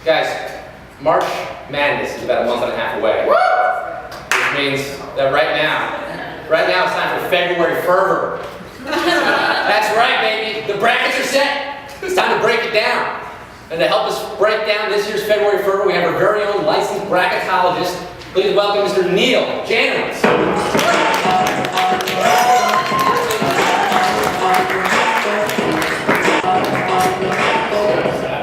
Guys, March Madness is about a month and a half away. Which means that right now it's time for February Fervor. That's right, baby. The brackets are set. It's time to break it down. And to help us break down this year's February Fervor, we have our very own licensed bracketologist. Please welcome Mr. Neil Janowitz.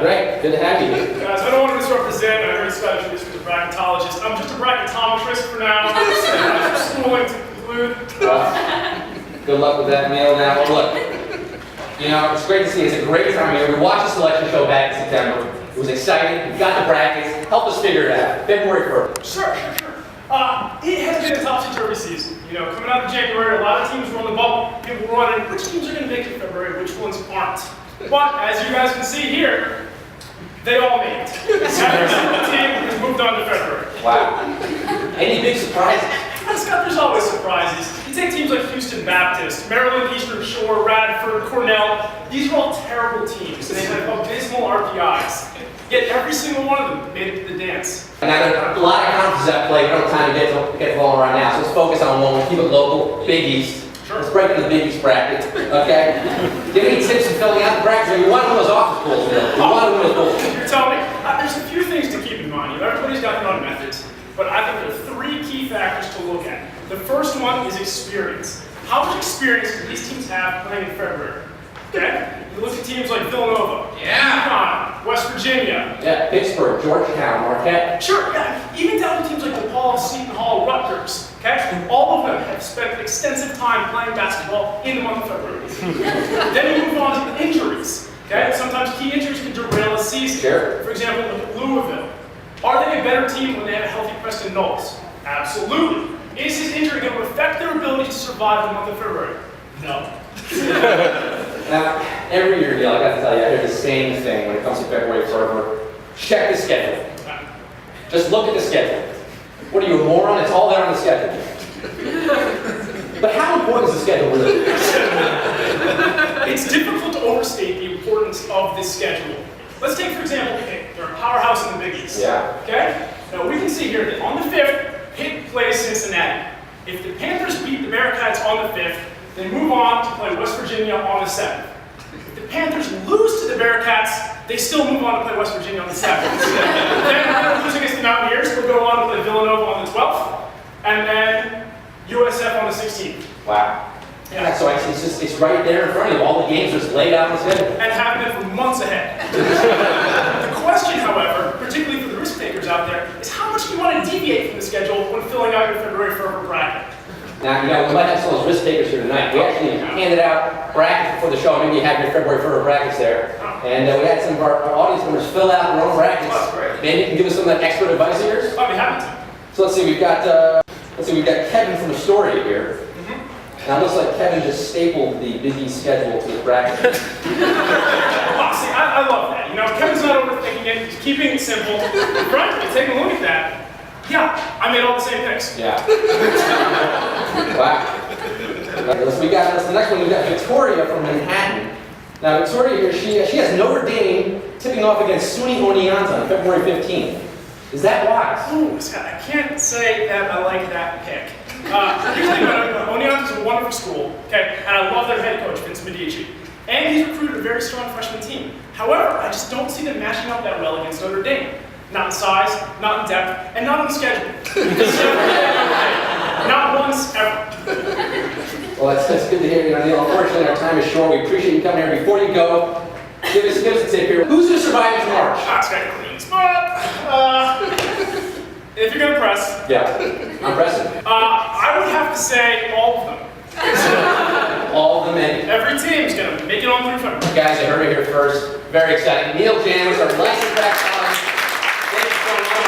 Great, good to have you here. Guys, I don't want to misrepresent my very specialist as a bracketologist. I'm just a bracketometrist for now. I'm schooling to conclude. Good luck with that, Neil. Now, look, you know, it's great to see. It's a great time of year. We watched the selection show back in September. It was exciting. We got the brackets. Help us figure it out. February 1st. Sure. It has been a topsy-turvy season. You know, coming out of January, a lot of teams were on the bubble. People were wondering which teams are going to make it in February, which ones aren't. But as you guys can see here, they all made it. Every single team has moved on to February. Wow. Any big surprises? Scott, there's always surprises. You take teams like Houston Baptist, Maryland Eastern Shore, Radford, Cornell. These are all terrible teams, and they have abysmal RPIs. Yet every single one of them made it to the dance. Now, there are a lot of conferences at play. We don't have time to get going right now, so let's focus on one. We'll keep it local. Big East. Sure. Let's break into the Big East bracket, okay? Do you have any tips in filling out the bracket? You want to win those office pools, Bill. You want to win those pools. You're telling me? There's a few things to keep in mind. You know, everybody's got their own methods, but I think there are three key factors to look at. The first one is experience. How much experience do these teams have playing in February? Okay? You look at teams like Villanova, UConn, West Virginia. Yeah, Pittsburgh, Georgetown, Marquette. Sure, yeah. Even down to teams like DePaul, Seton Hall, Rutgers. Okay? All of them have spent extensive time playing basketball in the month of February. Then you move on to injuries. Okay? Sometimes key injuries can derail a season. Sure. For example, look at Louisville. Are they a better team when they have a healthy Preston Knowles? Absolutely. Is his injury going to affect their ability to survive the month of February? No. Now, every year, Neil, I got to tell you, I hear the same thing when it comes to February Fervor. Check the schedule. Just look at the schedule. What are you, a moron? It's all there on the schedule. But how important is the schedule really? It's difficult to overstate the importance of this schedule. Let's take, for example, Pitt. They're a powerhouse in the Big East. Yeah. Okay? Now, we can see here that on the 5th, Pitt plays Cincinnati. If the Panthers beat the Bearcats on the 5th, they move on to play West Virginia on the 7th. If the Panthers lose to the Bearcats, they still move on to play West Virginia on the 7th. Then losing against the Mountaineers, we'll go on to play Villanova on the 12th, and then USF on the 16th. Wow. Yeah, so it's right there in front of you. All the games are just laid out on the schedule. And have been for months ahead. The question, however, particularly for the risk takers out there, is how much do you want to deviate from the schedule when filling out your February Fervor bracket? Now, you know, we might have some of those risk takers here tonight. We actually handed out brackets before the show. Maybe you have your February Fervor brackets there. And we had some of our audience members fill out their own brackets. Oh, that's great. Maybe you can give us some of that expert advice of yours? I'd be happy to. So let's see, we've got Kevin from Astoria here. Now it looks like Kevin just stapled the Big East schedule to the bracket. Oh, see, I love that. You know, Kevin's not overthinking it. He's keeping it simple. Right? Take a look at that. Yeah, I made all the same picks. Yeah. Wow. The next one, we've got Victoria from Manhattan. Now Victoria here, she has Notre Dame tipping off against SUNY Oneonta on February 15th. Is that wise? Ooh, Scott, I can't say that I like that pick. Oneonta is a wonderful school, okay, and I love their head coach, Vince Medici. And he's recruited a very strong freshman team. However, I just don't see them matching up that well against Notre Dame. Not in size, not in depth, and not on the schedule. Not once, ever. Well, that's good to hear. You know, Neil, unfortunately, our time is short. We appreciate you coming here. Before you go, give us a tip here. Who's going to survive this March? It's got a clean spot. If you're going to press. Yeah, I'm pressing. I would have to say all of them. All of them in. Every team's going to make it on through February. Guys, I heard it here first. Very exciting. Neil Janowitz, our licensed bracketologist. Thank you so much.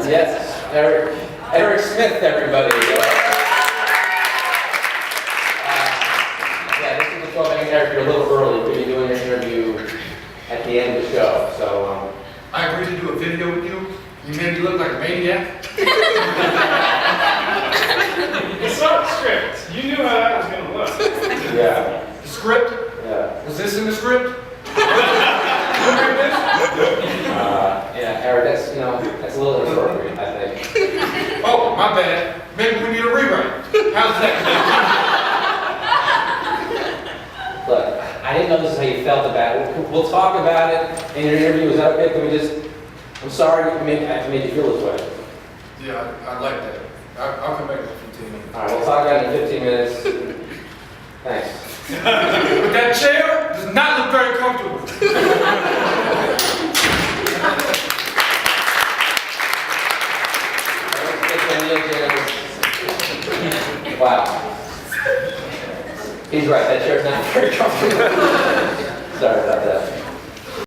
Yes, Eric Smith, everybody. Yeah, this is the 12 minute Eric, you're a little early. We'll be doing your interview at the end of the show. So, I agreed to do a video with you. You made me look like a maniac. It's not a script. You knew how that was going to look. yeah. The script? Was this in the script? Yeah, Eric, that's, that's a little inappropriate, I think. Oh, my bad. Maybe we need a rewrite. How's that? Look, I didn't know this is how you felt about it. We'll talk about it in your interview. Is that okay? Can we just, I'm sorry I made you feel this way. Yeah, I like that. I'll come back in 15 minutes. All right, we'll talk about it in 15 minutes. Thanks. But that chair does not look very comfortable. Wow. He's right, that chair's not very comfortable. Sorry about that.